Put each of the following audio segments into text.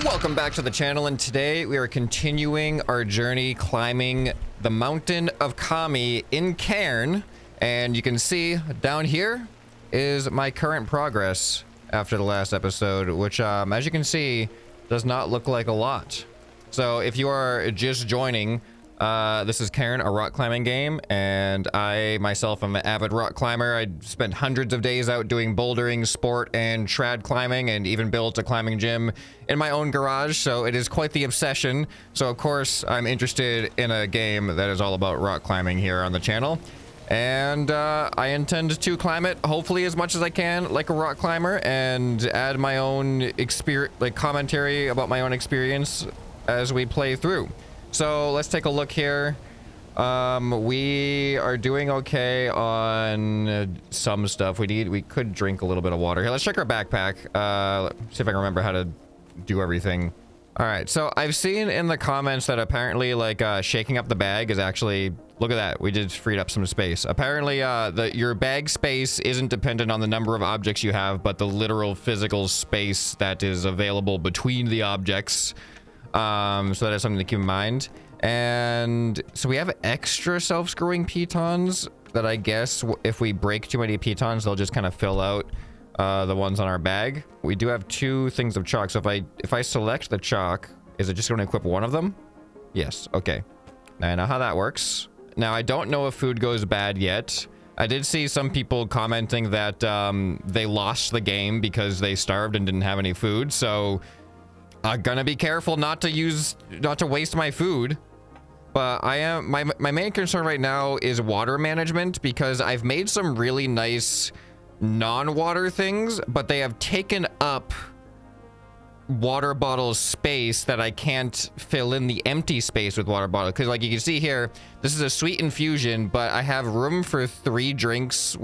Welcome back to the channel, and today we are continuing our journey climbing the mountain of Kami in Cairn. And you can see down here is my current progress after the last episode, which as you can see does not look like a lot. So if you are just joining, this is Cairn, a rock climbing game, and I myself am an avid rock climber. I spent hundreds of days out doing bouldering, sport, and trad climbing, and even built a climbing gym in my own garage, so it is quite the obsession. So of course I'm interested in a game that is all about rock climbing here on the channel, and I intend to climb it hopefully as much as I can like a rock climber, and add my own experience, like commentary about my own experience as we play through. So let's take a look here. We are doing okay on some stuff. We could drink a little bit of water. Here, let's check our backpack. See if I can remember how to do everything. All right, so I've seen in the comments that apparently like shaking up the bag is actually, look at that, we just freed up some space. Apparently your bag space isn't dependent on the number of objects you have, but the literal physical space that is available between the objects. So that is something to keep in mind. And so we have extra self-screwing pitons that I guess if we break too many pitons, they'll just kind of fill out the ones on our bag. We do have 2 things of chalk. So if I select the chalk, is it just going to equip one of them? Yes. Okay. Now I know how that works. Now I don't know if food goes bad yet. I did see some people commenting that they lost the game because they starved and didn't have any food. So I'm gonna be careful not to waste my food. But my main concern right now is water management, because I've made some really nice non-water things, but they have taken up water bottle space that I can't fill in the empty space with water bottle. Because like you can see here, this is a sweet infusion, but I have room for 3 servings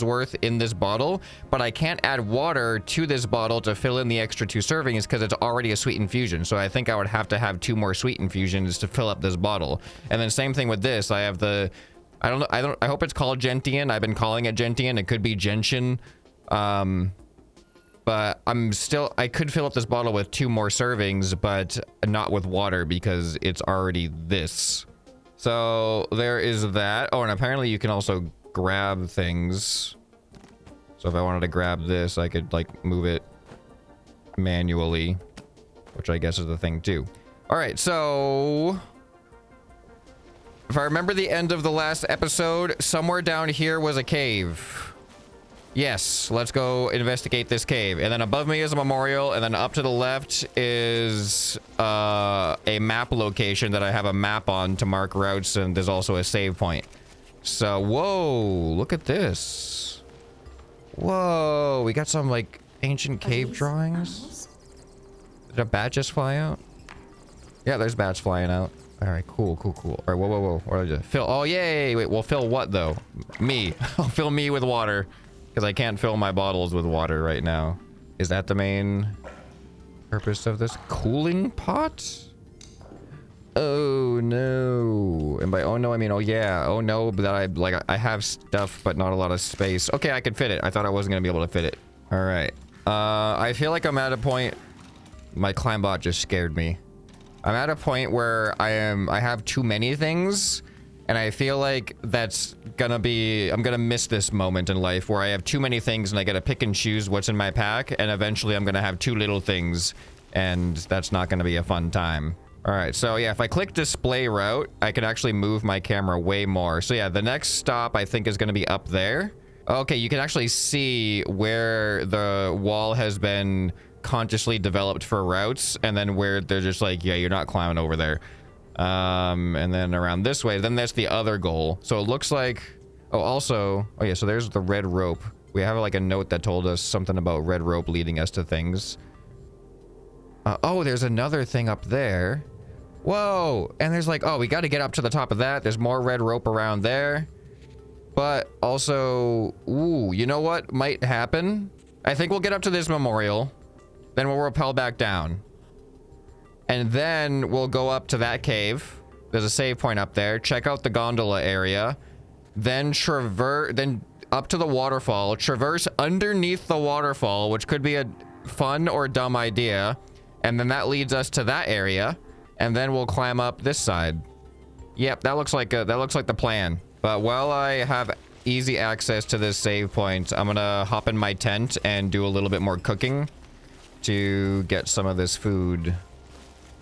worth in this bottle, but I can't add water to this bottle to fill in the extra 2 servings because it's already a sweet infusion. So I think I would have to have 2 more sweet infusions to fill up this bottle. And then same thing with this. I have the, I hope it's called gentian. I've been calling it gentian. It could be gentian. But I could fill up this bottle with 2 more servings, but not with water because it's already this. So there is that. Oh, and apparently you can also grab things. So if I wanted to grab this, I could like move it manually, which I guess is the thing too. All right, so if I remember the end of the last episode, somewhere down here was a cave. Yes, let's go investigate this cave. And then above me is a memorial, and then up to the left is a map location that I have a map on to mark routes, and there's also a save point. So, whoa, look at this. Whoa, we got some like ancient cave drawings. Did a bat just fly out? Yeah, there's bats flying out. All right, cool. All right, whoa. What did I just fill? Oh, yay. Wait, we'll fill what though? Me. I'll fill me with water, because I can't fill my bottles with water right now. Is that the main purpose of this? Cooling pot? Oh no. And by oh no, I mean oh yeah. Oh no, that I have stuff but not a lot of space. Okay, I could fit it. I thought I wasn't gonna be able to fit it. All right. I feel like I'm at a point. My climb bot just scared me. I'm at a point where I have too many things. And I feel like that's gonna be, I'm gonna miss this moment in life where I have too many things and I gotta pick and choose what's in my pack, and eventually I'm gonna have too little things, and that's not gonna be a fun time. All right, so yeah, if I click display route, I can actually move my camera way more. So yeah, the next stop I think is gonna be up there. Okay, you can actually see where the wall has been consciously developed for routes, and then where they're just like, yeah, you're not climbing over there. And then around this way, then that's the other goal. So it looks like, oh yeah, so there's the red rope. We have like a note that told us something about red rope leading us to things. Oh, there's another thing up there. Whoa, and there's like, oh, we got to get up to the top of that. There's more red rope around there. But also, ooh, you know what might happen? I think we'll get up to this memorial, then we'll rappel back down. And then we'll go up to that cave. There's a save point up there. Check out the gondola area. Then up to the waterfall. Traverse underneath the waterfall, which could be a fun or dumb idea. And then that leads us to that area. And then we'll climb up this side. Yep, that looks like the plan. But while I have easy access to this save point, I'm gonna hop in my tent and do a little bit more cooking to get some of this food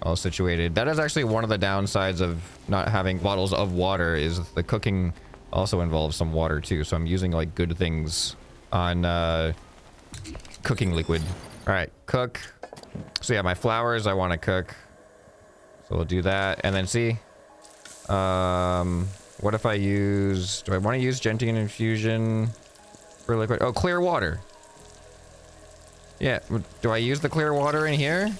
all situated. That is actually one of the downsides of not having bottles of water, is the cooking also involves some water too. So I'm using like good things on cooking liquid. All right, cook. So yeah, my flowers I want to cook. So we'll do that. And then see, what if I use, do I want to use gentian infusion for liquid? Oh, clear water. Yeah, do I use the clear water in here?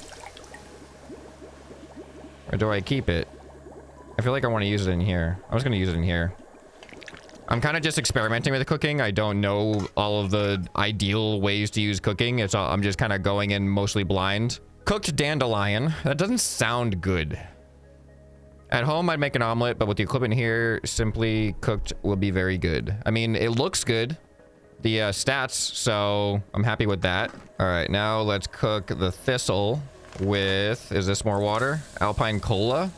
Or do I keep it? I feel like I want to use it in here. I was going to use it in here. I'm kind of just experimenting with the cooking. I don't know all of the ideal ways to use cooking. It's all, I'm just kind of going in mostly blind. Cooked dandelion. That doesn't sound good. At home, I'd make an omelet, but with the equipment here, simply cooked will be very good. I mean, it looks good. The stats, so I'm happy with that. All right, now let's cook the thistle with, is this more water? Alpine cola.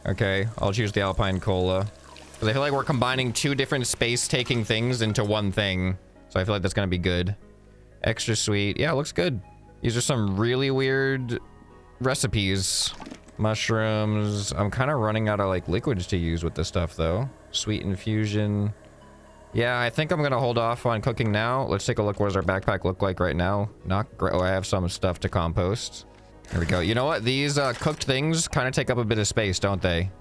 Okay, I'll choose the alpine cola. Because I feel like we're combining two different space-taking things into one thing. So I feel like that's going to be good. Extra sweet. Yeah, it looks good. These are some really weird recipes. Mushrooms. I'm kind of running out of like liquids to use with this stuff though. Sweet infusion. Yeah, I think I'm going to hold off on cooking now. Let's take a look. What does our backpack look like right now? Not great. Oh, I have some stuff to compost. There we go. You know what? These cooked things kind of take up a bit of space, don't they?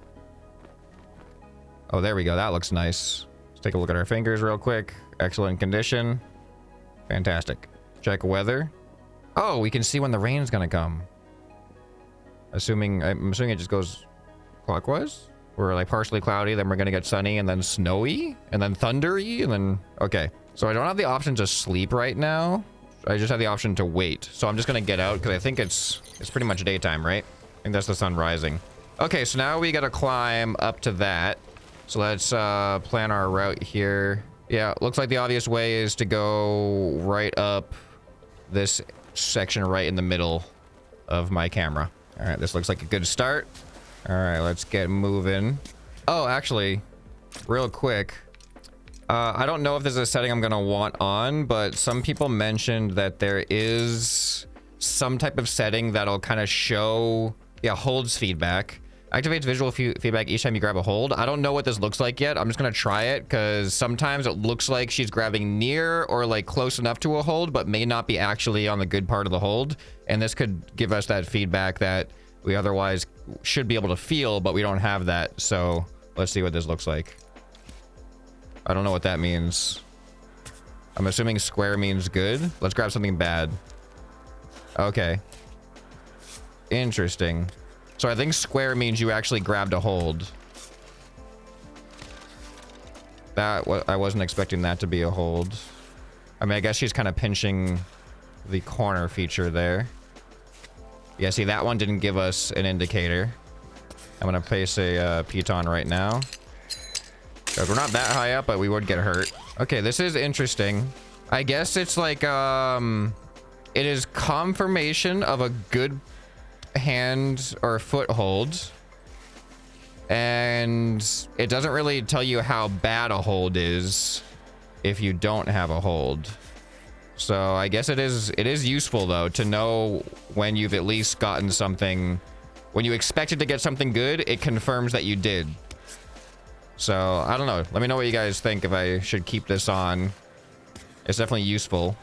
Oh, there we go. That looks nice. Let's take a look at our fingers real quick. Excellent condition. Fantastic. Check weather. Oh, we can see when the rain's gonna come. I'm assuming it just goes clockwise. We're like partially cloudy, then we're gonna get sunny, and then snowy, and then thundery, and then... Okay. So I don't have the option to sleep right now. I just have the option to wait. So I'm just gonna get out, because I think it's pretty much daytime, right? I think that's the sun rising. Okay, so now we gotta climb up to that. So let's plan our route here. Yeah, looks like the obvious way is to go right up this section right in the middle of my camera. All right, this looks like a good start. All right, let's get moving. Oh, actually, real quick. I don't know if this is a setting I'm gonna want on, but some people mentioned that there is some type of setting that'll kind of show, yeah, holds feedback. Activates visual feedback each time you grab a hold. I don't know what this looks like yet. I'm just gonna try it because sometimes it looks like she's grabbing near or like close enough to a hold, but may not be actually on the good part of the hold. And this could give us that feedback that we otherwise should be able to feel, but we don't have that. So let's see what this looks like. I don't know what that means. I'm assuming square means good. Let's grab something bad. Okay. Interesting. So I think square means you actually grabbed a hold. I wasn't expecting that to be a hold. I mean, I guess she's kind of pinching the corner feature there. Yeah, see, that one didn't give us an indicator. I'm going to place a piton right now. We're not that high up, but we would get hurt. Okay, this is interesting. I guess it's like, it is confirmation of a good hand or foothold, and it doesn't really tell you how bad a hold is if you don't have a hold. So I guess it is useful though to know when you've at least gotten something. When you expected to get something good, it confirms that you did. So I don't know, let me know what you guys think, if I should keep this on. It's definitely useful,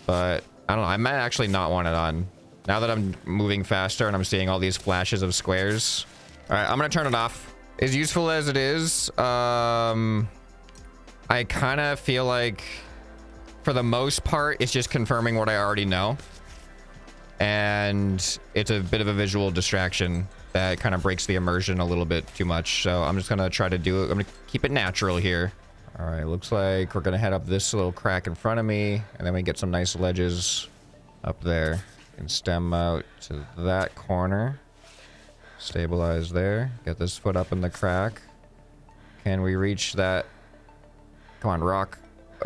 but I don't know, I might actually not want it on. Now that I'm moving faster and I'm seeing all these flashes of squares. All right, I'm gonna turn it off. As useful as it is, I kind of feel like for the most part, it's just confirming what I already know. And it's a bit of a visual distraction that kind of breaks the immersion a little bit too much. So I'm just gonna try to do it. I'm gonna keep it natural here. All right, looks like we're gonna head up this little crack in front of me, and then we get some nice ledges up there. And stem out to that corner. Stabilize there. Get this foot up in the crack. Can we reach that? Come on, rock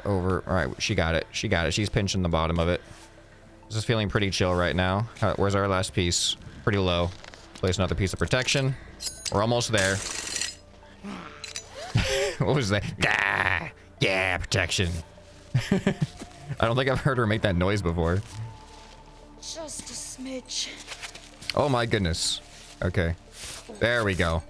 over. All right, she got it. She got it. She's pinching the bottom of it. This is feeling pretty chill right now. Where's our last piece? Pretty low. Place another piece of protection. We're almost there. What was that? Ah, yeah, protection. I don't think I've heard her make that noise before. Just a smidge. Oh my goodness. Okay. There we go.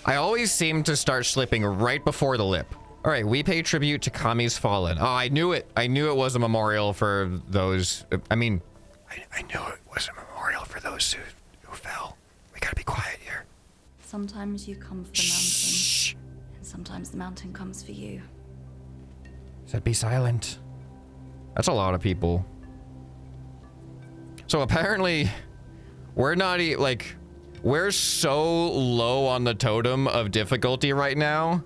I always seem to start slipping right before the lip. All right, we pay tribute to Kami's fallen. Oh, I knew it. I knew it was a memorial for those. I mean, I knew it was a memorial for those who fell. We gotta be quiet here. Sometimes you come for the mountain, and sometimes the mountain comes for you. Said be silent. That's a lot of people. So apparently, we're not like, we're so low on the totem of difficulty right now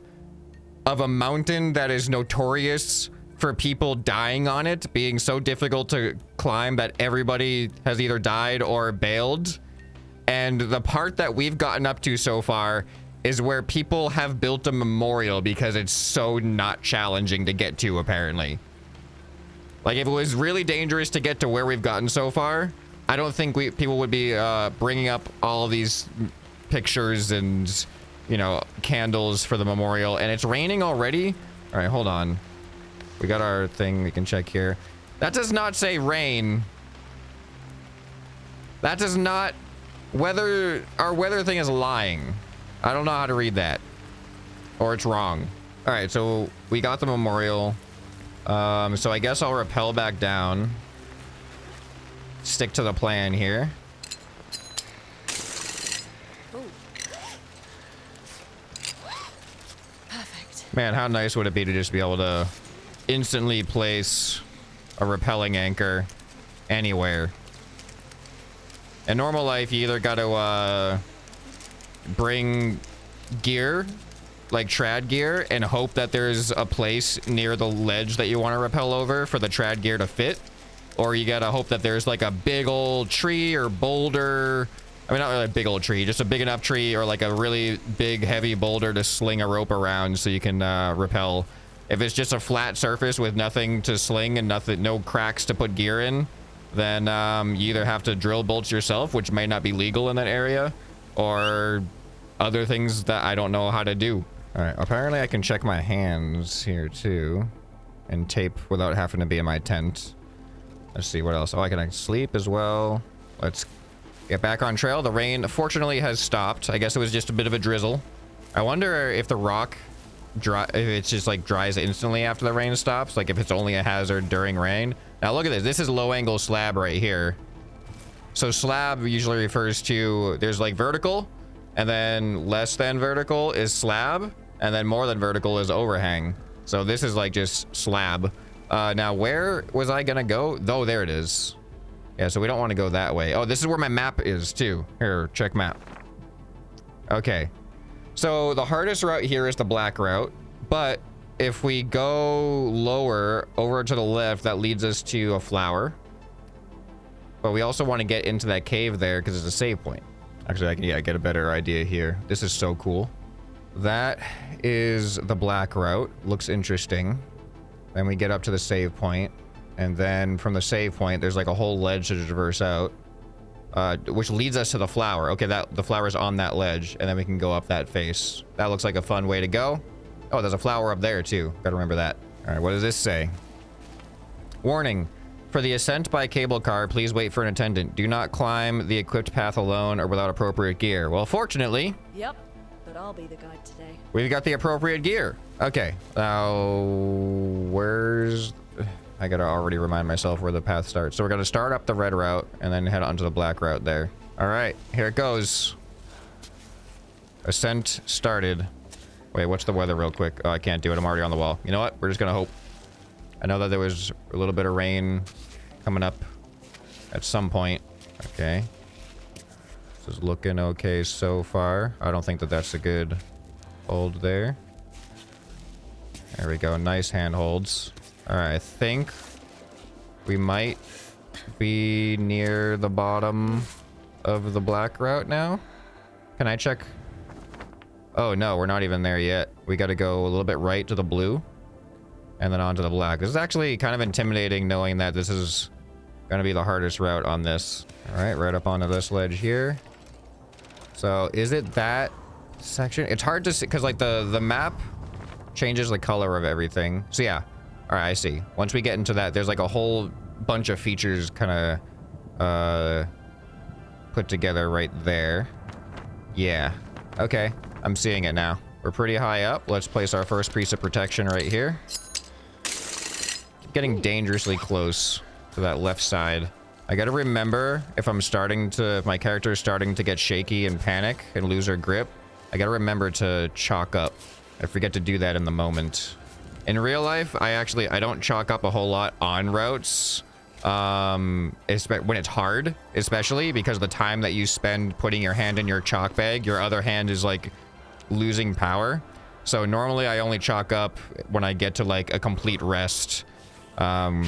of a mountain that is notorious for people dying on it, being so difficult to climb that everybody has either died or bailed. And the part that we've gotten up to so far is where people have built a memorial because it's so not challenging to get to, apparently. Like, if it was really dangerous to get to where we've gotten so far, I don't think people would be bringing up all of these pictures and, you know, candles for the memorial. And it's raining already. All right, hold on. We got our thing we can check here. That does not say rain. That does not... Weather... Our weather thing is lying. I don't know how to read that. Or it's wrong. All right, so we got the memorial. So I guess I'll rappel back down. Stick to the plan here. Ooh. Perfect. Man, how nice would it be to just be able to instantly place a rappelling anchor anywhere. In normal life, you either got to bring gear, like trad gear, and hope that there's a place near the ledge that you want to rappel over for the trad gear to fit. Or you gotta hope that there's like a big old tree or boulder. I mean, not really a big old tree, just a big enough tree or like a really big heavy boulder to sling a rope around so you can rappel. If it's just a flat surface with nothing to sling and no cracks to put gear in, then you either have to drill bolts yourself, which may not be legal in that area, or other things that I don't know how to do. All right, apparently I can check my hands here too and tape without having to be in my tent. Let's see what else. Oh, I can sleep as well. Let's get back on trail. The rain, fortunately, has stopped. I guess it was just a bit of a drizzle. I wonder if the rock if it's just like dries instantly after the rain stops. Like if it's only a hazard during rain. Now look at this. This is low angle slab right here. So slab usually refers to, there's like vertical, and then less than vertical is slab, and then more than vertical is overhang. So this is like just slab. Now where was I gonna go? Oh, there it is. Yeah, so we don't want to go that way. Oh, this is where my map is too. Here, check map. Okay. So the hardest route here is the black route, but if we go lower over to the left, that leads us to a flower. But we also want to get into that cave there because it's a save point. Actually, I can get a better idea here. This is so cool. That is the black route. Looks interesting. Then we get up to the save point, and then from the save point, there's like a whole ledge to traverse out, which leads us to the flower. Okay, the flower's on that ledge, and then we can go up that face. That looks like a fun way to go. Oh, there's a flower up there too. Gotta remember that. All right, what does this say? Warning. For the ascent by cable car, please wait for an attendant. Do not climb the equipped path alone or without appropriate gear. Well, fortunately... Yep, but I'll be the guide today. We've got the appropriate gear. Okay. Now, where's... I gotta already remind myself where the path starts. So we're gonna start up the red route and then head onto the black route there. All right, here it goes. Ascent started. Wait, what's the weather real quick? Oh, I can't do it. I'm already on the wall. You know what? We're just gonna hope. I know that there was a little bit of rain coming up at some point. Okay. This is looking okay so far. I don't think that that's a good hold there. There we go. Nice handholds. All right, I think we might be near the bottom of the black route now. Can I check? Oh, no, we're not even there yet. We got to go a little bit right to the blue and then onto the black. This is actually kind of intimidating knowing that this is gonna be the hardest route on this. All right, right up onto this ledge here. So is it that section? It's hard to see because like the map changes the color of everything. So yeah, all right, I see. Once we get into that, there's like a whole bunch of features kind of put together right there. Yeah, okay, I'm seeing it now. We're pretty high up. Let's place our first piece of protection right here. Getting dangerously close to that left side. I gotta remember if my character is starting to get shaky and panic and lose her grip, I gotta remember to chalk up. I forget to do that in the moment. In real life, I don't chalk up a whole lot on routes. When it's hard, especially because the time that you spend putting your hand in your chalk bag, your other hand is like losing power. So normally I only chalk up when I get to like a complete rest. Oh,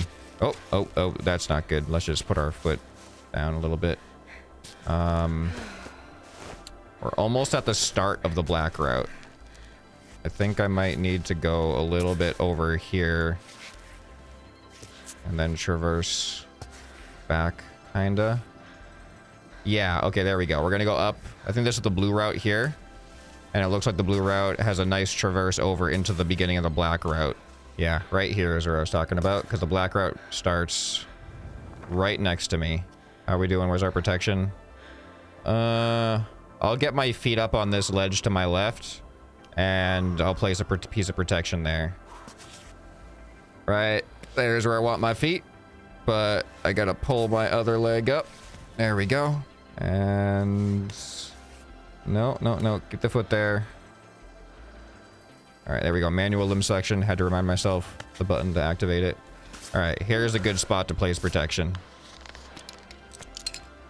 that's not good. Let's just put our foot down a little bit. We're almost at the start of the black route. I think I might need to go a little bit over here and then traverse back, kinda. Yeah, okay, there we go. We're gonna go up. I think this is the blue route here. And it looks like the blue route has a nice traverse over into the beginning of the black route. Yeah, right here is where I was talking about, because the black route starts right next to me. How are we doing? Where's our protection? I'll get my feet up on this ledge to my left, and I'll place a piece of protection there. Right, there's where I want my feet, but I gotta pull my other leg up. There we go. And... No, keep the foot there. All right, there we go. Manual limb selection. Had to remind myself the button to activate it. All right, here's a good spot to place protection.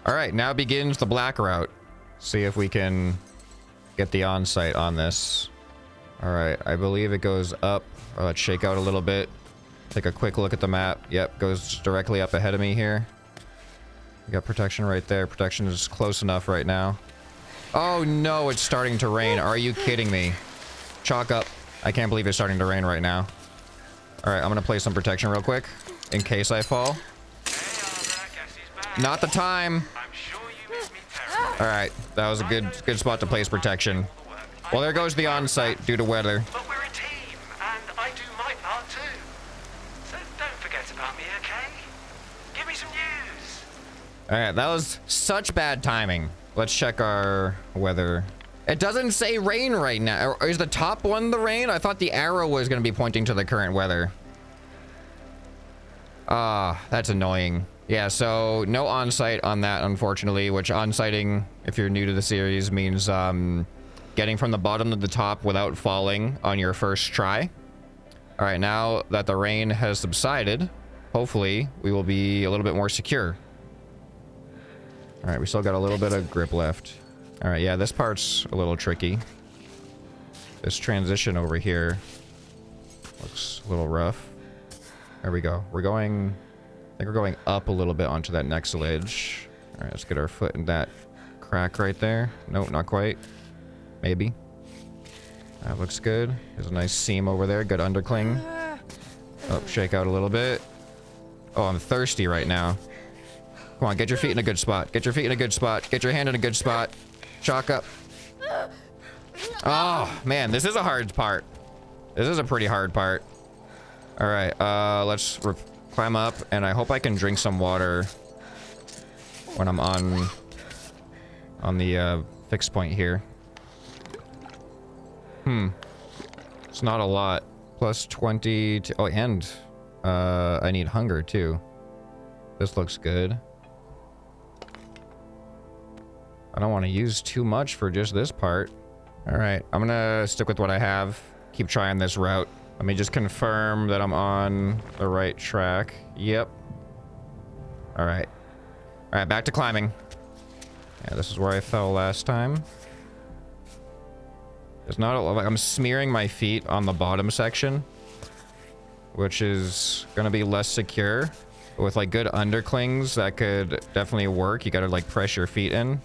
All right, now begins the black route. See if we can get the on-site on this. All right, I believe it goes up. Let's shake out a little bit. Take a quick look at the map. Yep, goes directly up ahead of me here. We got protection right there. Protection is close enough right now. Oh no, it's starting to rain. Are you kidding me? Chalk up. I can't believe it's starting to rain right now. All right, I'm gonna place some protection real quick in case I fall. Not the time. All right, that was a good spot to place protection. Well, there goes the on-site due to weather. But we're a team, and I do my part too. So don't forget about me, okay? Give me some news. All right, that was such bad timing. Let's check our weather. It doesn't say rain right now. Is the top one the rain? I thought the arrow was going to be pointing to the current weather. That's annoying. Yeah, so no on-site on that, unfortunately, which on-siting, if you're new to the series, means getting from the bottom to the top without falling on your first try. All right, now that the rain has subsided, hopefully we will be a little bit more secure. All right, we still got a little bit of grip left. All right, yeah, this part's a little tricky. This transition over here looks a little rough. There we go. We're going... I think we're going up a little bit onto that next ledge. All right, let's get our foot in that crack right there. Nope, not quite. Maybe. That looks good. There's a nice seam over there. Good undercling. Oh, shake out a little bit. Oh, I'm thirsty right now. Come on, get your feet in a good spot. Get your feet in a good spot. Get your hand in a good spot. Chalk up. Oh, man, this is a hard part. This is a pretty hard part. All right, let's climb up, and I hope I can drink some water when I'm on the fixed point here. It's not a lot. Plus 20 to, oh, and I need hunger too. This looks good. I don't want to use too much for just this part. All right, I'm gonna stick with what I have. Keep trying this route. Let me just confirm that I'm on the right track. Yep. All right. All right, back to climbing. Yeah, this is where I fell last time. It's not like I'm smearing my feet on the bottom section, which is gonna be less secure. But with like good underclings, that could definitely work. You gotta like press your feet in.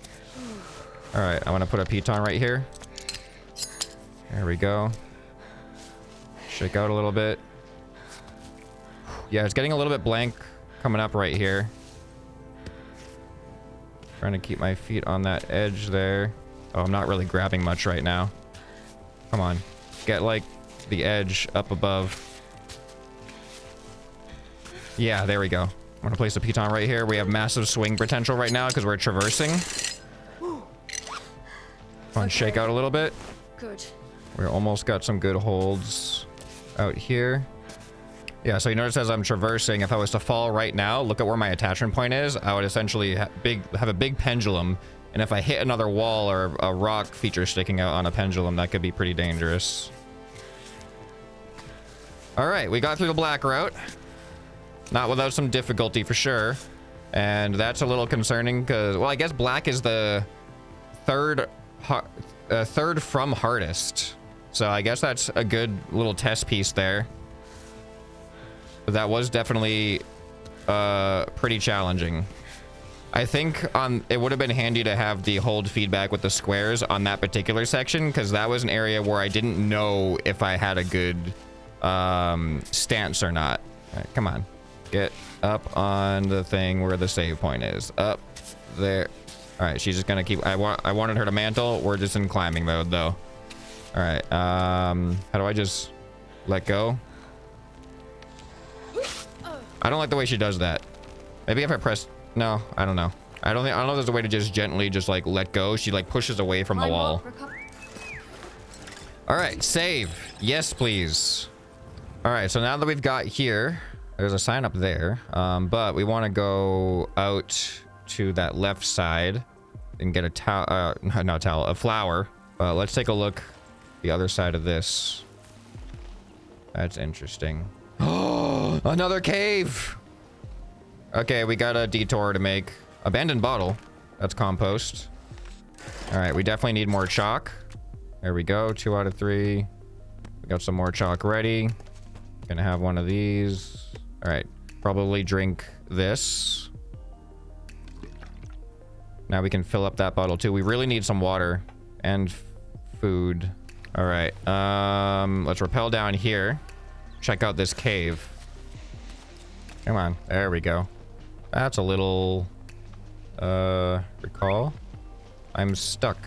All right, I'm gonna put a piton right here. There we go. Shake out a little bit. Yeah, it's getting a little bit blank coming up right here. Trying to keep my feet on that edge there. Oh, I'm not really grabbing much right now. Come on. Get, like, the edge up above. Yeah, there we go. I'm gonna place a piton right here. We have massive swing potential right now because we're traversing. Come on, shake out a little bit. Good. We almost got some good holds out here. Yeah, so you notice as I'm traversing, if I was to fall right now, look at where my attachment point is. I would essentially have a big pendulum. And if I hit another wall or a rock feature sticking out on a pendulum, that could be pretty dangerous. All right, we got through the black route. Not without some difficulty for sure. And that's a little concerning because, well, I guess black is the third from hardest. So I guess that's a good little test piece there. But that was definitely pretty challenging. I think it would have been handy to have the hold feedback with the squares on that particular section because that was an area where I didn't know if I had a good stance or not. All right, come on. Get up on the thing where the save point is. Up there. All right, she's just gonna keep. I wanted her to mantle. We're just in climbing mode though. All right. How do I just let go? I don't like the way she does that. Maybe if I press. No, I don't know. I don't know if there's a way to just gently just like let go. She like pushes away from the wall. All right, save. Yes, please. All right, so now that we've got here, there's a sign up there, but we want to go out to that left side and get a a flower. Let's take a look the other side of this. That's interesting. Oh, another cave. Okay, we got a detour to make. Abandoned bottle. That's compost. All right, we definitely need more chalk. There we go. 2 out of 3. We got some more chalk ready. Gonna have one of these. All right, probably drink this. Now we can fill up that bottle too. We really need some water and food. All right, let's rappel down here. Check out this cave. Come on, there we go. That's a little, recall. I'm stuck.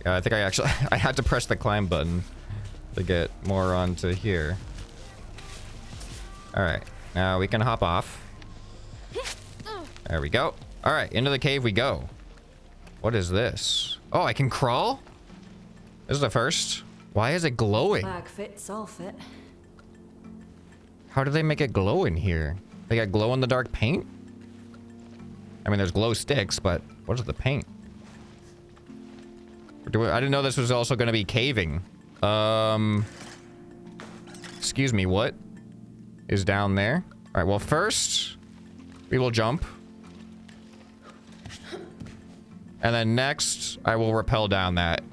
Yeah, I think I had to press the climb button to get more onto here. All right, now we can hop off. There we go. All right, into the cave we go. What is this? Oh, I can crawl? This is the first. Why is it glowing? Bag fits, I'll fit. How do they make it glow in here? They got glow in the dark paint? I mean, there's glow sticks, but what is the paint? I didn't know this was also going to be caving. Excuse me, what is down there? All right, well, first we will jump. And then next, I will rappel down that.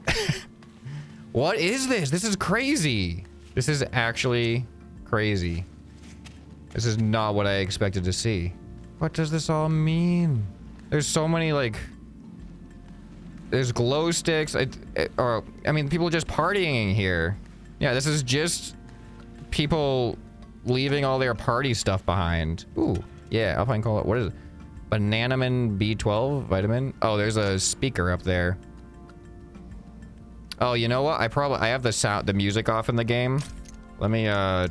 What is this? This is crazy. This is actually crazy. This is not what I expected to see. What does this all mean? There's so many, like... There's glow sticks. I mean, people just partying here. Yeah, this is just people leaving all their party stuff behind. Ooh, yeah, Alpine Cola. What is it? Bananamin B12 vitamin? Oh, there's a speaker up there. Oh, you know what? I have the music off in the game. Let me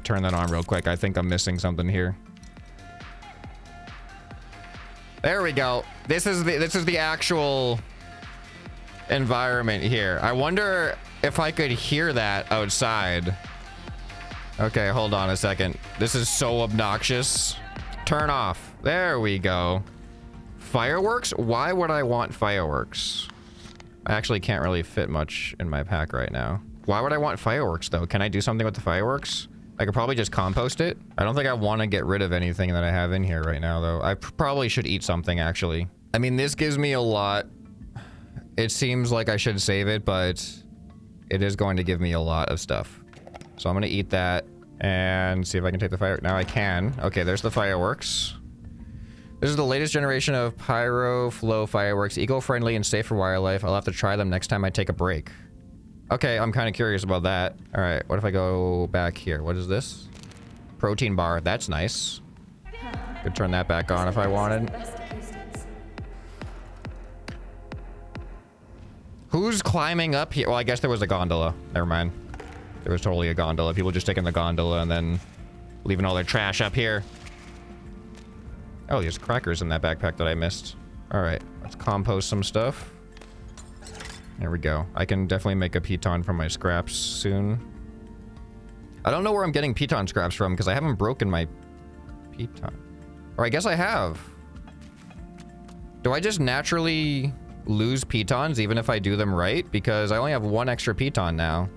turn that on real quick. I think I'm missing something here. There we go. This is the actual environment here. I wonder if I could hear that outside. Okay, hold on a second. This is so obnoxious. Turn off. There we go. Fireworks? Why would I want fireworks? I actually can't really fit much in my pack right now. Why would I want fireworks though? Can I do something with the fireworks? I could probably just compost it. I don't think I want to get rid of anything that I have in here right now though. I probably should eat something actually. I mean, this gives me a lot. It seems like I should save it, but it is going to give me a lot of stuff. So I'm going to eat that and see if I can take the fire. Now I can. Okay, there's the fireworks. This is the latest generation of pyro flow fireworks, eco-friendly and safe for wildlife. I'll have to try them next time I take a break. Okay, I'm kind of curious about that. All right, what if I go back here? What is this? Protein bar. That's nice. Could turn that back on if I wanted. Who's climbing up here? Well, I guess there was a gondola. Never mind. There was totally a gondola. People just taking the gondola and then leaving all their trash up here. Oh, there's crackers in that backpack that I missed. All right, let's compost some stuff. There we go. I can definitely make a piton from my scraps soon. I don't know where I'm getting piton scraps from because I haven't broken my piton. Or I guess I have. Do I just naturally lose pitons even if I do them right? Because I only have 1 extra piton now.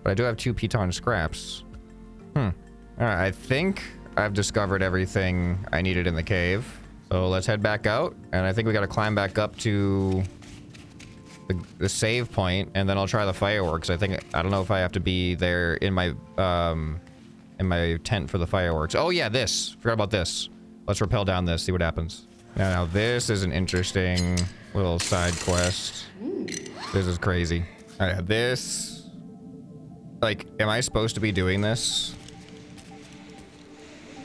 But I do have 2 piton scraps. All right, I think I've discovered everything I needed in the cave. So let's head back out. And I think we got to climb back up to the save point, and then I'll try the fireworks. I don't know if I have to be there in my tent for the fireworks. Oh yeah, this. Forgot about this. Let's rappel down this, see what happens. Now this is an interesting little side quest. This is crazy. All right, this... Like, am I supposed to be doing this?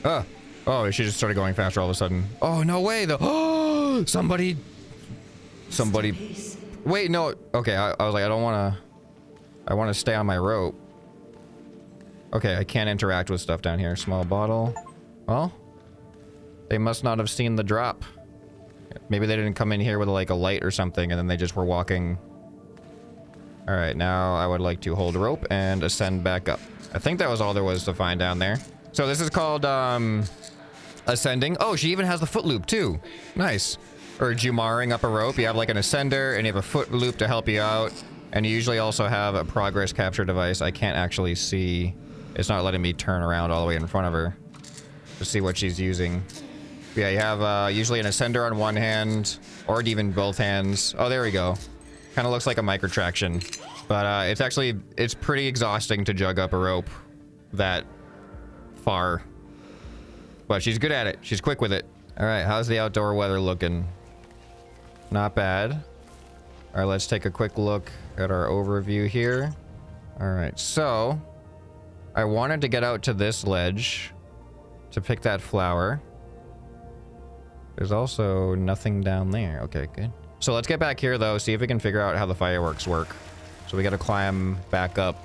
Oh, she just started going faster all of a sudden. Oh, no way, though. Oh, somebody... Wait, no. Okay, I was like, I don't want to... I want to stay on my rope. Okay, I can't interact with stuff down here. Small bottle. Well, they must not have seen the drop. Maybe they didn't come in here with like a light or something, and then they just were walking. All right, now I would like to hold rope and ascend back up. I think that was all there was to find down there. So this is called ascending. Oh, she even has the foot loop too. Nice. Or jumaring up a rope. You have like an ascender and you have a foot loop to help you out. And you usually also have a progress capture device. I can't actually see. It's not letting me turn around all the way in front of her to see what she's using. Yeah, you have usually an ascender on one hand, or even both hands. Oh, there we go. Kind of looks like a micro traction. But it's pretty exhausting to jug up a rope that far. But she's good at it. She's quick with it. All right, how's the outdoor weather looking? Not bad. All right, let's take a quick look at our overview here. All right, so I wanted to get out to this ledge to pick that flower. There's also nothing down there. Okay, good. So let's get back here though, see if we can figure out how the fireworks work. So we got to climb back up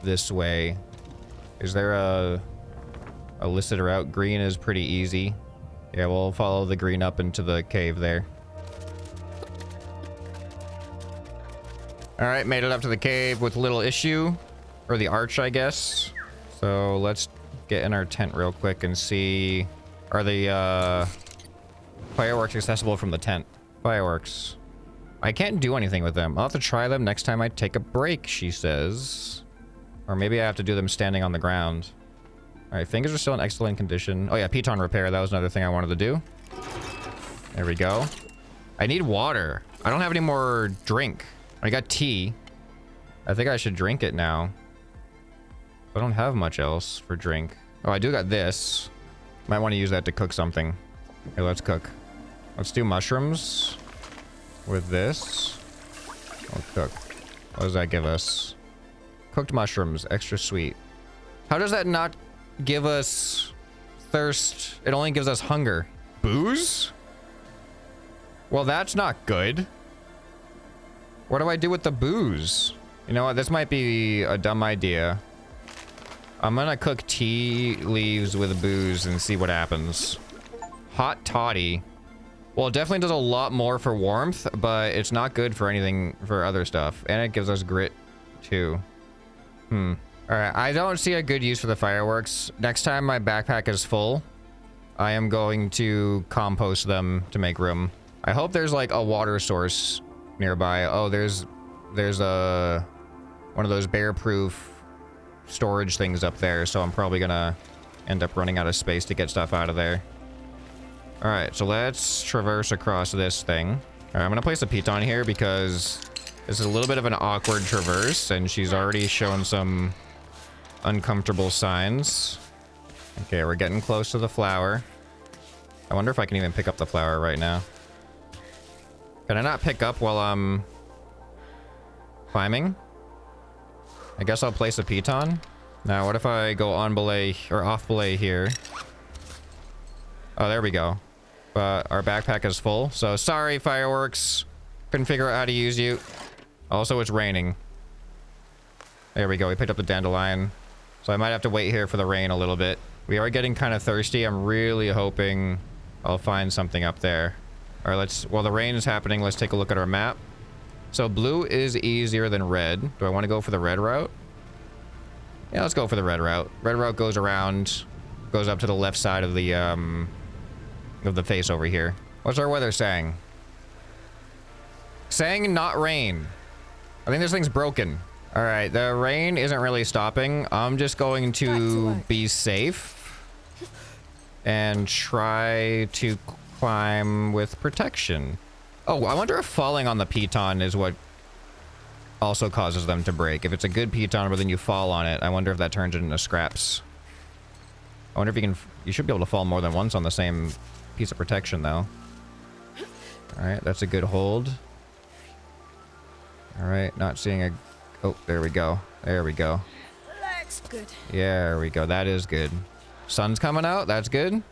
this way. Is there a listed route? Green is pretty easy. Yeah, we'll follow the green up into the cave there. All right, made it up to the cave with little issue, or the arch, I guess. So let's get in our tent real quick and see, are the fireworks accessible from the tent? Fireworks. I can't do anything with them. I'll have to try them next time I take a break, she says. Or maybe I have to do them standing on the ground. All right, fingers are still in excellent condition. Oh yeah, piton repair. That was another thing I wanted to do. There we go. I need water. I don't have any more drink. I got tea. I think I should drink it now. I don't have much else for drink. Oh, I do got this. Might want to use that to cook something. Okay, let's cook. Let's do mushrooms with this. We'll cook. What does that give us? Cooked mushrooms, extra sweet. How does that not give us thirst? It only gives us hunger. Booze? Well, that's not good. What do I do with the booze? You know what? This might be a dumb idea. I'm gonna cook tea leaves with booze and see what happens. Hot toddy. Well, it definitely does a lot more for warmth, but it's not good for anything for other stuff. And it gives us grit, too. All right, I don't see a good use for the fireworks. Next time my backpack is full, I am going to compost them to make room. I hope there's like a water source nearby. Oh, there's a one of those bear-proof storage things up there, so I'm probably gonna end up running out of space to get stuff out of there. All right, so let's traverse across this thing. All right, I'm gonna place a piton here because this is a little bit of an awkward traverse, and she's already shown some uncomfortable signs. Okay, we're getting close to the flower. I wonder if I can even pick up the flower right now. Can I not pick up while I'm climbing? I guess I'll place a piton. Now, what if I go on belay or off belay here? Oh, there we go. But our backpack is full, so sorry, fireworks. Couldn't figure out how to use you. Also, it's raining. There we go. We picked up the dandelion. So I might have to wait here for the rain a little bit. We are getting kind of thirsty. I'm really hoping I'll find something up there. All right, let's... While the rain is happening, let's take a look at our map. So blue is easier than red. Do I want to go for the red route? Yeah, let's go for the red route. Red route goes around, goes up to the left side of the face over here. What's our weather saying? Saying not rain. I think this thing's broken. All right, the rain isn't really stopping. I'm just going to be safe and try to climb with protection. Oh, I wonder if falling on the piton is what also causes them to break. If it's a good piton, but then you fall on it, I wonder if that turns it into scraps. I wonder if you can... You should be able to fall more than once on the same piece of protection, though. All right, that's a good hold. All right, not seeing a... Oh, there we go. There we go. That's good. Yeah, there we go. That is good. Sun's coming out. That's good.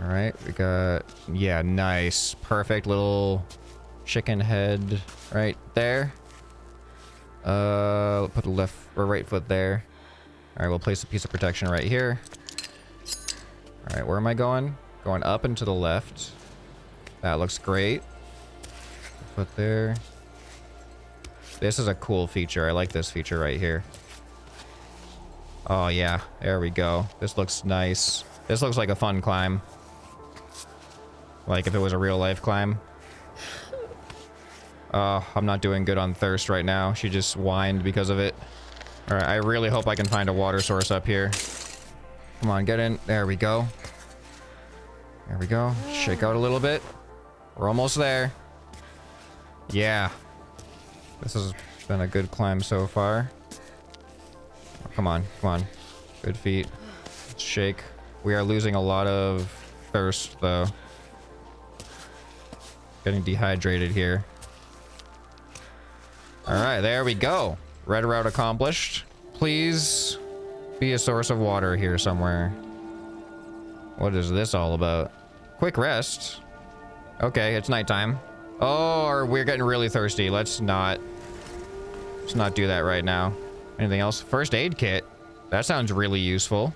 All right, we got... Yeah, nice. Perfect little chicken head right there. Put the left or right foot there. All right, we'll place a piece of protection right here. All right, where am I going? Going up and to the left. That looks great. Put there. This is a cool feature. I like this feature right here. Oh, yeah. There we go. This looks nice. This looks like a fun climb. Like if it was a real life climb. Oh, I'm not doing good on thirst right now. She just whined because of it. All right, I really hope I can find a water source up here. Come on, get in. There we go. There we go. Shake out a little bit. We're almost there. Yeah. This has been a good climb so far. Oh, come on, come on. Good feet. Let's shake. We are losing a lot of thirst, though. Getting dehydrated here. All right, there we go. Red route accomplished. Please be a source of water here somewhere. What is this all about? Quick rest. Okay, it's nighttime. Oh, or we're getting really thirsty. Let's not do that right now. Anything else? First aid kit. That sounds really useful.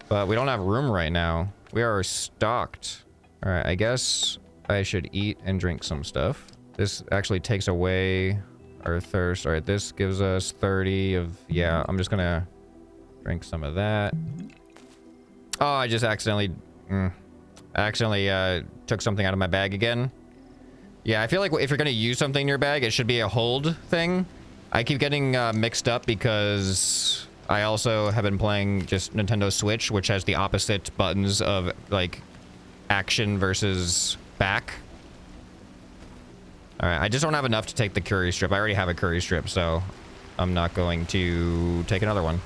But we don't have room right now. We are stocked. All right, I guess I should eat and drink some stuff. This actually takes away our thirst. All right, this gives us 30 of... Yeah, I'm just gonna drink some of that. Oh, I just accidentally took something out of my bag again. Yeah, I feel like if you're gonna use something in your bag, it should be a hold thing. I keep getting mixed up because I also have been playing just Nintendo Switch, which has the opposite buttons of like action versus back. All right, I just don't have enough to take the curry strip. I already have a curry strip, so I'm not going to take another one.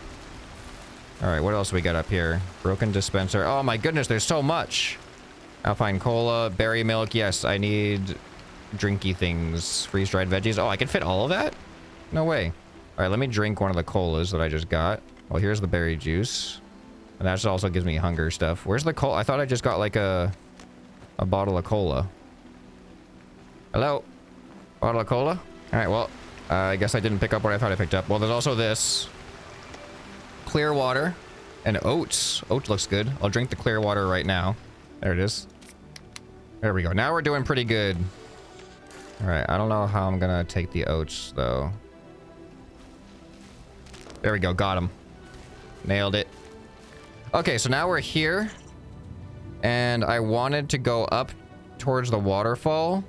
All right, what else we got up here? Broken dispenser. Oh my goodness, there's so much. Alpine cola, berry milk. Yes, I need drinky things. Freeze-dried veggies. Oh, I can fit all of that? No way. All right, let me drink one of the colas that I just got. Well, here's the berry juice. And that also gives me hunger stuff. Where's the cola? I thought I just got like a bottle of cola. Hello? Bottle of cola? All right, well, I guess I didn't pick up what I thought I picked up. Well, there's also this. Clear water and oats. Oats looks good. I'll drink the clear water right now. There it is. There we go. Now we're doing pretty good. All right, I don't know how I'm gonna take the oats, though. There we go. Got him. Nailed it. Okay, so now we're here. And I wanted to go up towards the waterfall.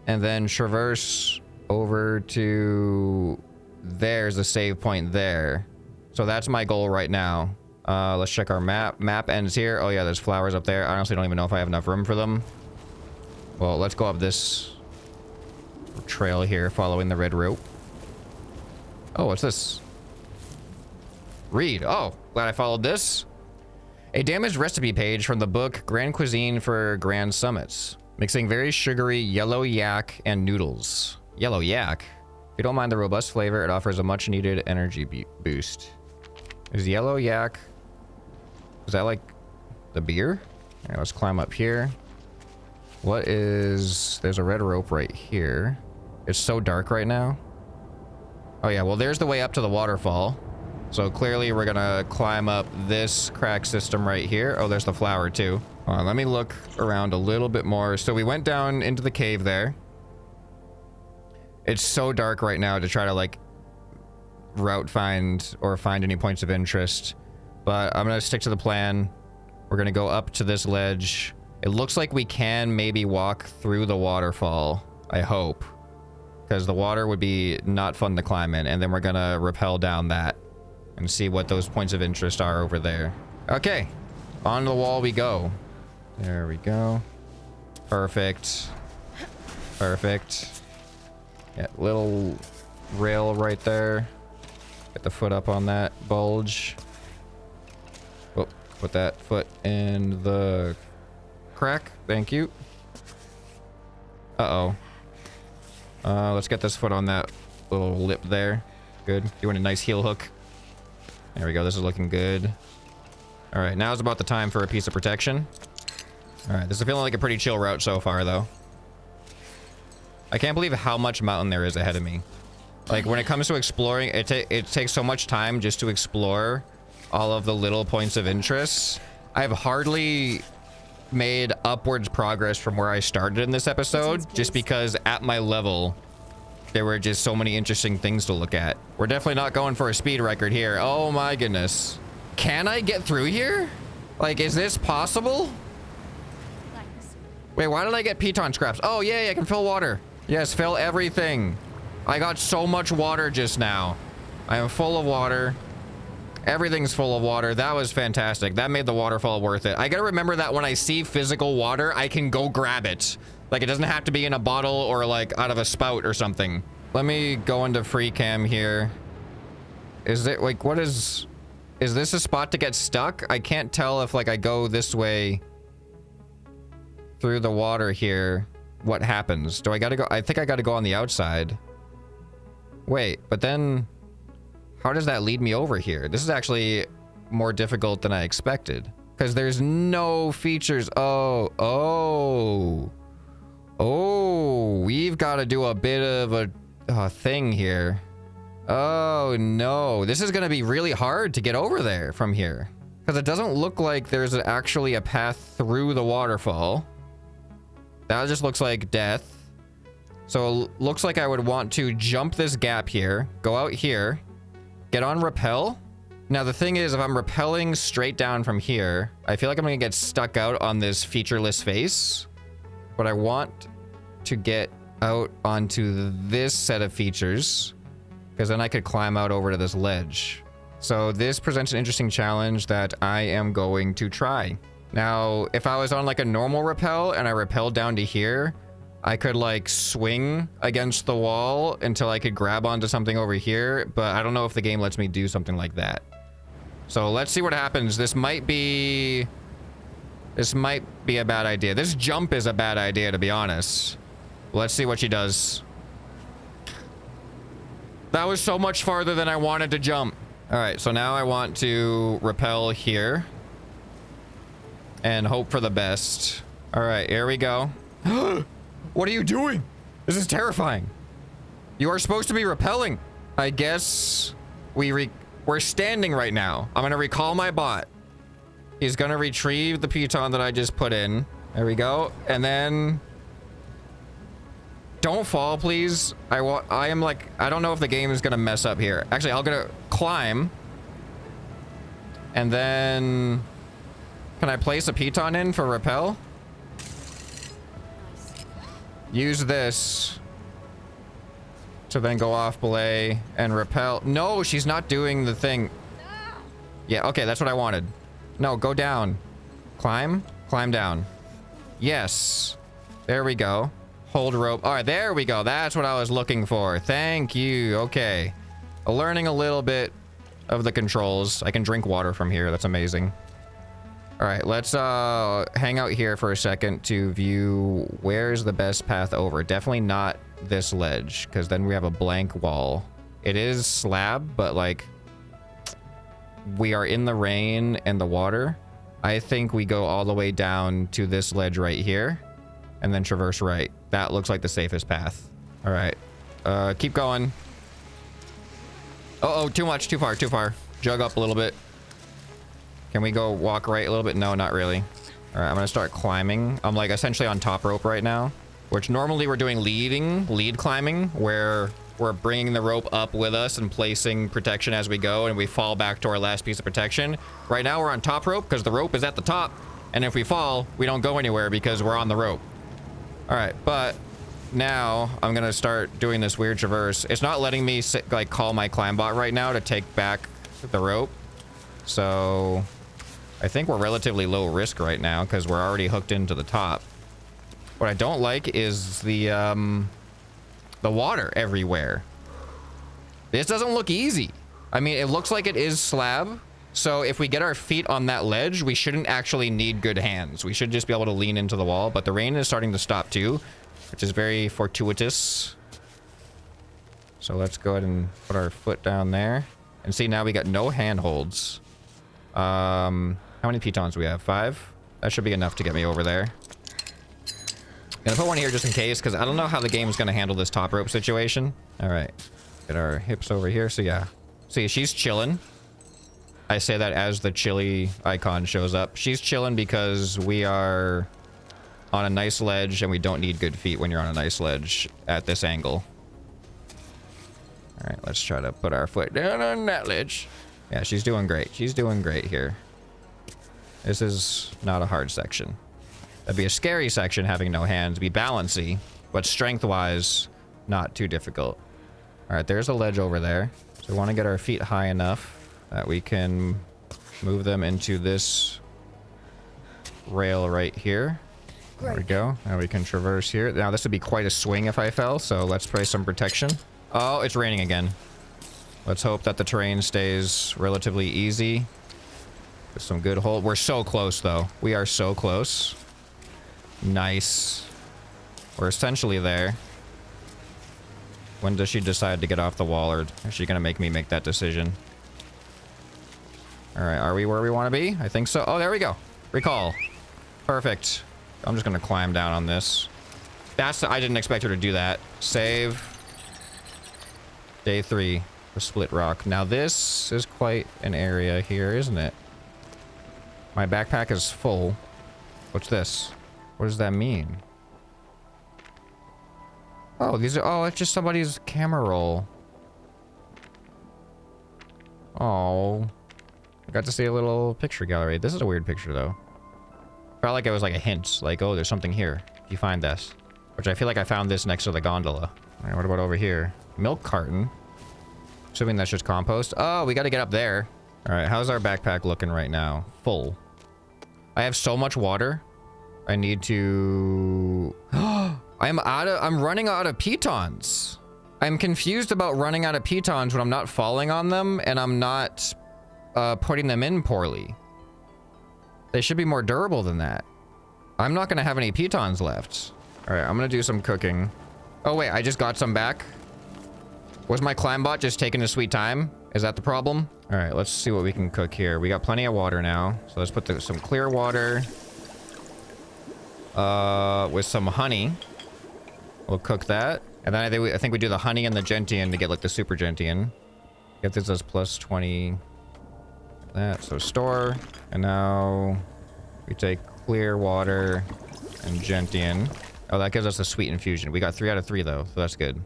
And then traverse over to... There's a save point there. So that's my goal right now. Let's check our map. Map ends here. Oh yeah, there's flowers up there. I honestly don't even know if I have enough room for them. Well, let's go up this trail here, following the red rope. Oh, what's this? Read. Oh, glad I followed this. A damaged recipe page from the book Grand Cuisine for Grand Summits. Mixing very sugary yellow yak and noodles. Yellow yak? If you don't mind the robust flavor, it offers a much needed energy boost. Is yellow yak... Is that like the beer? Alright, let's climb up here. What is... There's a red rope right here. It's so dark right now. Oh yeah, well there's the way up to the waterfall. So clearly we're gonna climb up this crack system right here. Oh, there's the flower too. Hold on, let me look around a little bit more. So we went down into the cave there. It's so dark right now to try to like route find or find any points of interest. But I'm gonna stick to the plan. We're gonna go up to this ledge. It looks like we can maybe walk through the waterfall. I hope. Because the water would be not fun to climb in. And then we're gonna rappel down that. And see what those points of interest are over there. Okay. On the wall we go. There we go. Perfect. Perfect. Yeah, little rail right there. Get the foot up on that bulge. Oh, put that foot in the crack. Thank you. Uh-oh. Let's get this foot on that little lip there. Good. Doing a nice heel hook. There we go. This is looking good. All right, now's about the time for a piece of protection. All right, this is feeling like a pretty chill route so far, though. I can't believe how much mountain there is ahead of me. Like, when it comes to exploring, it takes so much time just to explore all of the little points of interest. I've hardly made upwards progress from where I started in this episode, just because at my level, there were just so many interesting things to look at. We're definitely not going for a speed record here. Oh my goodness. Can I get through here? Like, is this possible? Thanks. Wait, why did I get piton scraps? Oh, yay, I can fill water. Yes, fill everything. I got so much water just now. I am full of water. Everything's full of water. That was fantastic. That made the waterfall worth it. I gotta remember that when I see physical water, I can go grab it. Like, it doesn't have to be in a bottle or, like, out of a spout or something. Let me go into free cam here. Is it, like, what is... Is this a spot to get stuck? I can't tell if, like, I go this way through the water here, what happens. Do I gotta go? I think I gotta go on the outside. Wait, but then... How does that lead me over here? This is actually more difficult than I expected. Because there's no features. Oh, we've got to do a bit of a thing here. Oh, no. This is going to be really hard to get over there from here. Because it doesn't look like there's actually a path through the waterfall. That just looks like death. So it looks like I would want to jump this gap here, go out here, get on repel. Now, the thing is, if I'm rappelling straight down from here, I feel like I'm going to get stuck out on this featureless face. But I want to get out onto this set of features, because then I could climb out over to this ledge. So this presents an interesting challenge that I am going to try. Now, if I was on like a normal rappel and I rappelled down to here, I could like swing against the wall until I could grab onto something over here, but I don't know if the game lets me do something like that. So let's see what happens. This might be a bad idea. This jump is a bad idea, to be honest. Let's see what she does. That was so much farther than I wanted to jump. All right, so now I want to rappel here and hope for the best. All right, here we go. What are you doing? This is terrifying. You are supposed to be rappelling. I guess we're standing right now. I'm gonna recall my bot. He's gonna retrieve the piton that I just put in. There we go. And then don't fall, please. I don't know if the game is gonna mess up here. Actually, I'm gonna climb. And then can I place a piton in for rappel? Use this to then go off belay and rappel. No, she's not doing the thing. Yeah, okay, that's what I wanted. No, go down. Climb down. Yes. There we go. Hold rope. All right, there we go. That's what I was looking for. Thank you. Okay. Learning a little bit of the controls. I can drink water from here. That's amazing. All right, let's hang out here for a second to view where's the best path over. Definitely not this ledge, because then we have a blank wall. It is slab, but like we are in the rain and the water. I think we go all the way down to this ledge right here. and then traverse right. That looks like the safest path. All right. Keep going. Oh, too much. Too far. Too far. Jug up a little bit. Can we go walk right a little bit? No, not really. All right, I'm going to start climbing. I'm like essentially on top rope right now, which normally we're doing lead climbing, where we're bringing the rope up with us and placing protection as we go, and we fall back to our last piece of protection. Right now we're on top rope because the rope is at the top, and if we fall, we don't go anywhere because we're on the rope. All right, but now I'm gonna start doing this weird traverse. It's not letting me like call my climb bot right now to take back the rope, so I think we're relatively low risk right now because we're already hooked into the top. What I don't like is the water everywhere. This doesn't look easy. I mean, it looks like it is slab. So if we get our feet on that ledge, we shouldn't actually need good hands. We should just be able to lean into the wall, but the rain is starting to stop too, which is very fortuitous. So let's go ahead and put our foot down there. And see, now we got no handholds. How many pitons do we have? 5? That should be enough to get me over there. Gonna put one here just in case, because I don't know how the game is gonna handle this top rope situation. All right, get our hips over here. So yeah, see, she's chilling. I say that as the chilly icon shows up. She's chilling because we are on a nice ledge and we don't need good feet when you're on a nice ledge at this angle. All right, let's try to put our foot down on that ledge. Yeah, she's doing great. She's doing great here. This is not a hard section. That'd be a scary section having no hands, be balancy, but strength-wise, not too difficult. All right, there's a ledge over there. So we want to get our feet high enough that we can move them into this rail right here. There we go. Now we can traverse here. Now this would be quite a swing if I fell, so let's place some protection. Oh, it's raining again. Let's hope that the terrain stays relatively easy. With some good hold. We're so close, though. We are so close. Nice. We're essentially there. When does she decide to get off the wall, or is she going to make me make that decision? All right, are we where we want to be? I think so. Oh, there we go. Recall. Perfect. I'm just going to climb down on this. I didn't expect her to do that. Save. Day 3. The split rock. Now this is quite an area here, isn't it? My backpack is full. What's this? What does that mean? Oh, these are... Oh, it's just somebody's camera roll. Oh. I got to see a little picture gallery. This is a weird picture, though. Felt like it was like a hint. Like, oh, there's something here. If you find this. Which I feel like I found this next to the gondola. All right, what about over here? Milk carton. Assuming that's just compost. Oh, we got to get up there. All right, how's our backpack looking right now? Full. I have so much water. I need to... I'm running out of pitons. I'm confused about running out of pitons when I'm not falling on them and I'm not putting them in poorly. They should be more durable than that. I'm not going to have any pitons left. All right, I'm going to do some cooking. Oh, wait, I just got some back. Was my climb bot just taking a sweet time? Is that the problem? All right, let's see what we can cook here. We got plenty of water now. So let's put some clear water with some honey. We'll cook that. And then I think we do the honey and the gentian to get like the super gentian. Get this as plus 20. That, so store. And now we take clear water and gentian. Oh, that gives us a sweet infusion. We got 3 out of 3 though, so that's good.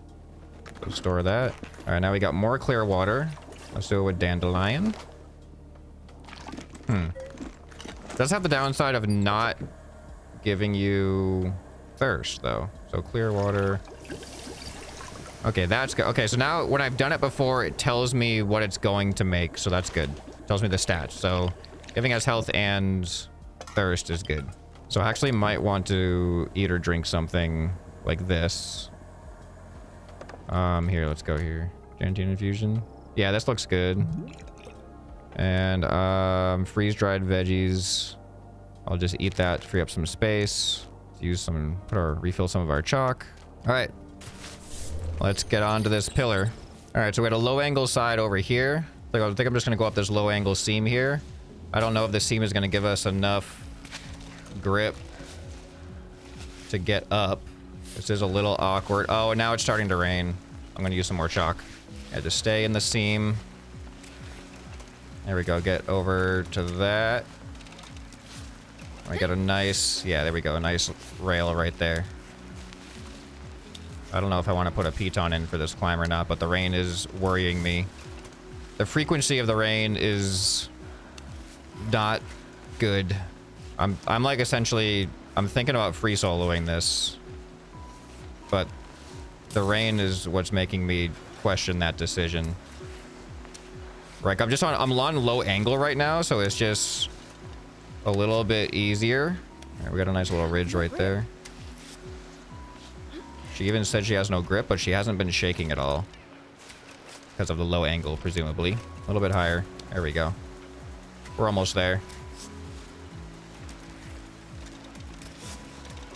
So store that. All right, now we got more clear water. Let's do it with dandelion. Does have the downside of not giving you thirst though. So clear water. Okay, that's good. Okay, so now when I've done it before, it tells me what it's going to make, so that's good. It tells me the stats. So giving us health and thirst is good. So I actually might want to eat or drink something like this. Here, let's go here. Gentian infusion. Yeah, this looks good. And freeze-dried veggies. I'll just eat that to free up some space. Use some, refill some of our chalk. All right. Let's get on to this pillar. All right, so we had a low angle side over here. I think I'm just gonna go up this low angle seam here. I don't know if this seam is gonna give us enough grip to get up. This is a little awkward. Oh, and now it's starting to rain. I'm gonna use some more chalk. I had to stay in the seam. There we go. Get over to that. I got a nice, yeah, there we go. A nice rail right there. I don't know if I want to put a piton in for this climb or not, but the rain is worrying me. The frequency of the rain is not good. I'm like essentially, I'm thinking about free soloing this, but the rain is what's making me question that decision. Right, I'm on low angle right now, so it's just a little bit easier. All right, we got a nice little ridge right there. She even said she has no grip, but she hasn't been shaking at all. Because of the low angle, presumably. A little bit higher. There we go. We're almost there.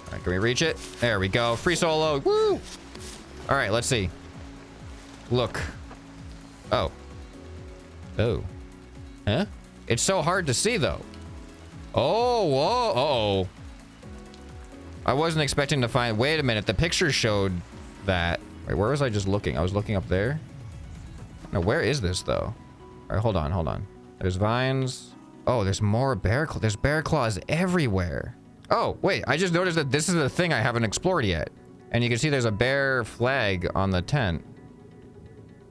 All right, can we reach it? There we go. Free solo. Woo! All right, let's see. Look. Oh. Oh. Huh? It's so hard to see, though. Oh, whoa. Uh-oh. I wasn't expecting to find... Wait a minute. The picture showed that. Wait, where was I just looking? I was looking up there. No, where is this, though? All right, hold on, hold on. There's vines. Oh, there's more bear claws. There's bear claws everywhere. Oh, wait. I just noticed that this is the thing I haven't explored yet. And you can see there's a bear flag on the tent.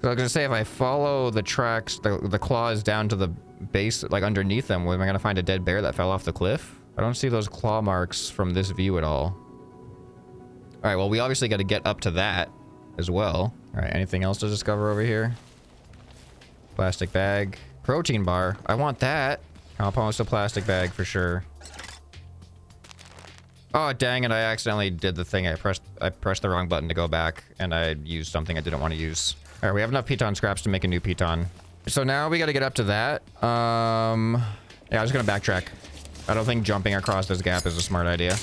So I was gonna say, if I follow the tracks, the claws down to the base, like underneath them, am I gonna find a dead bear that fell off the cliff? I don't see those claw marks from this view at all. All right, well, we obviously got to get up to that as well. All right, anything else to discover over here? Plastic bag. Protein bar. I want that. Compost a plastic bag for sure. Oh, dang it, I accidentally did the thing. I pressed the wrong button to go back, and I used something I didn't want to use. All right, we have enough piton scraps to make a new piton. So now we got to get up to that. Yeah, I'm just going to backtrack. I don't think jumping across this gap is a smart idea.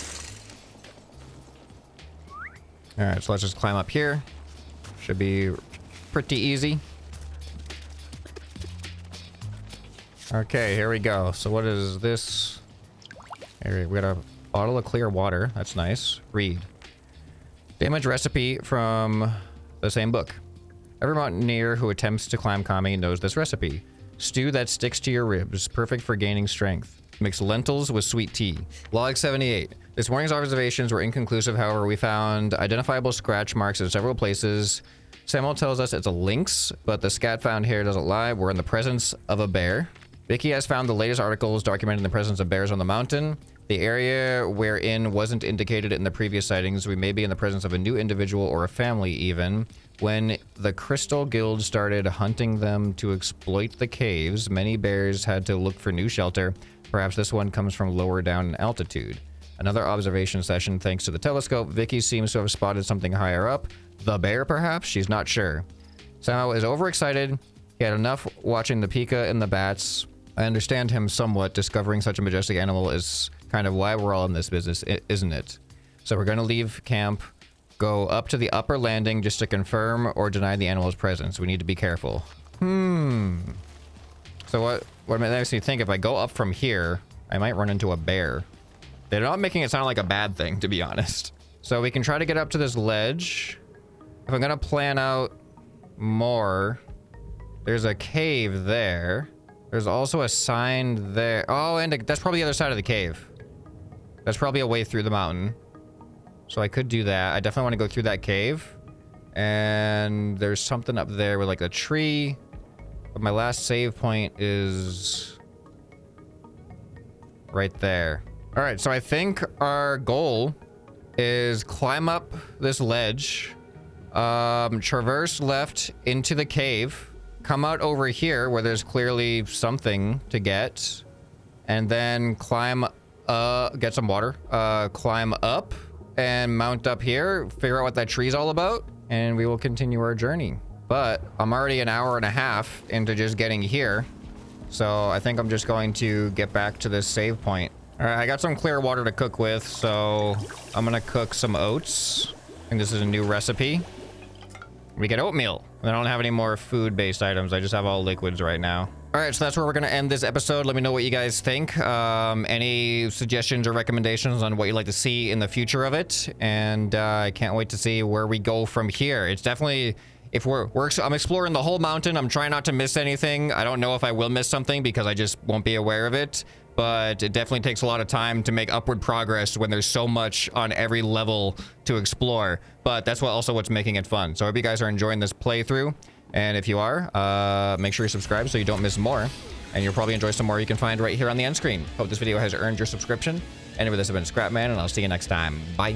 All right, so let's just climb up here. Should be pretty easy. Okay, here we go. So what is this? Here, we got a bottle of clear water. That's nice. Read. Damage recipe from the same book. Every mountaineer who attempts to climb Kami knows this recipe. Stew that sticks to your ribs. Perfect for gaining strength. Mix lentils with sweet tea. Log 78. This morning's observations were inconclusive, however, we found identifiable scratch marks in several places. Samuel tells us it's a lynx, but the scat found here doesn't lie. We're in the presence of a bear. Vicky has found the latest articles documenting the presence of bears on the mountain. The area we're in wasn't indicated in the previous sightings. We may be in the presence of a new individual or a family even. When the Crystal Guild started hunting them to exploit the caves, many bears had to look for new shelter. Perhaps this one comes from lower down in altitude. Another observation session thanks to the telescope. Vicky seems to have spotted something higher up. The bear, perhaps? She's not sure. Samuel is overexcited. He had enough watching the pika and the bats. I understand him somewhat. Discovering such a majestic animal is kind of why we're all in this business, isn't it? So we're going to leave camp, go up to the upper landing just to confirm or deny the animal's presence. We need to be careful. So what makes me think if I go up from here, I might run into a bear. They're not making it sound like a bad thing, to be honest. So we can try to get up to this ledge. If I'm going to plan out more, there's a cave there. There's also a sign there. Oh, and that's probably the other side of the cave. That's probably a way through the mountain. So I could do that. I definitely want to go through that cave. And there's something up there with like a tree. But my last save point is right there. All right, so I think our goal is climb up this ledge, traverse left into the cave, come out over here where there's clearly something to get, and then climb, get some water, climb up and mount up here, figure out what that tree's all about, and we will continue our journey. But I'm already an hour and a half into just getting here, so I think I'm just going to get back to this save point. All right, I got some clear water to cook with, so I'm gonna cook some oats. I think this is a new recipe. We get oatmeal. I don't have any more food-based items. I just have all liquids right now. All right, so that's where we're going to end this episode. Let me know what you guys think. Any suggestions or recommendations on what you'd like to see in the future of it. And I can't wait to see where we go from here. It's definitely, if I'm exploring the whole mountain. I'm trying not to miss anything. I don't know if I will miss something because I just won't be aware of it. But it definitely takes a lot of time to make upward progress when there's so much on every level to explore. But that's what's making it fun. So I hope you guys are enjoying this playthrough. And if you are, make sure you subscribe so you don't miss more. And you'll probably enjoy some more you can find right here on the end screen. Hope this video has earned your subscription. Anyway, this has been ScrapMan, and I'll see you next time. Bye.